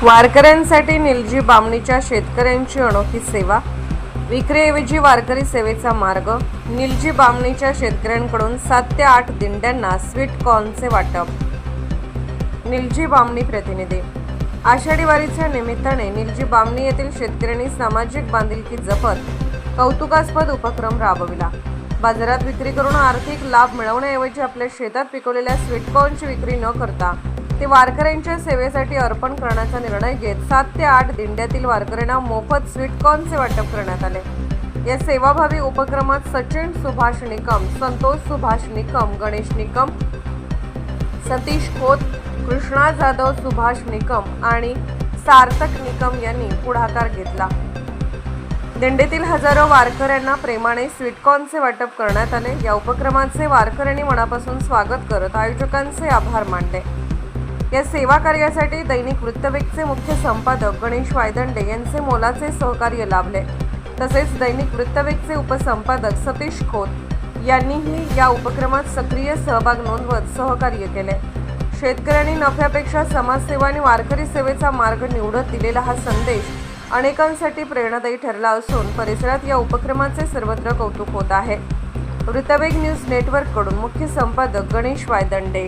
वारकऱ्यांसाठी निलजी बामणीच्या शेतकऱ्यांची अनोखी सेवा, विक्रीऐवजी वारकरी सेवेचा मार्ग। निलजी बामणीच्या शेतकऱ्यांकडून 7 ते 8 दिंड्यांना स्वीट कॉर्नचे वाटप। निलजी बामणी प्रतिनिधी। आषाढी वारीच्या निमित्ताने निलजी बामणी येथील शेतकऱ्यांनी सामाजिक बांधिलकी जपत कौतुकास्पद उपक्रम राबविला। बाजारात विक्री करून आर्थिक लाभ मिळवण्याऐवजी आपल्या शेतात पिकवलेल्या स्वीट कॉर्नची विक्री न करता ते वारकऱ्यांच्या सेवेसाठी अर्पण करण्याचा निर्णय घेत 7 ते 8 दिंड्यातील वारकऱ्यांना मोफत स्वीट कॉर्नचे वाटप करण्यात आले। या सेवाभावी उपक्रमात सचिन सुभाष निकम, संतोष सुभाष निकम, गणेश निकम, सतीश खोत, कृष्णा जाधव, सुभाष निकम आणि सार्थक निकम यांनी पुढाकार घेतला। दिंडीतील हजारो वारकऱ्यांना प्रेमाने स्वीट कॉर्नचे वाटप करण्यात आले। या उपक्रमाचे वारकऱ्यांनी मनापासून स्वागत करत आयोजकांचे आभार मानले। या सेवा कार्यासाठी दैनिक वृत्तवेकचे मुख्य संपादक गणेश वायदंडे यांचे मोलाचे सहकार्य लाभले। तसेच दैनिक वृत्तवेकचे उपसंपादक सतीश खोत यांनीही या उपक्रमात सक्रिय सहभाग नोंदवत सहकार्य केले। शेतकऱ्यांनी नफ्यापेक्षा समाजसेवा आणि वारकरी सेवेचा मार्ग निवडत दिलेला हा संदेश अनेकांसाठी प्रेरणादायी ठरला असून परिसरात या उपक्रमाचे सर्वत्र कौतुक होत आहे। वृत्तवेक न्यूज नेटवर्ककडून मुख्य संपादक गणेश वायदंडे।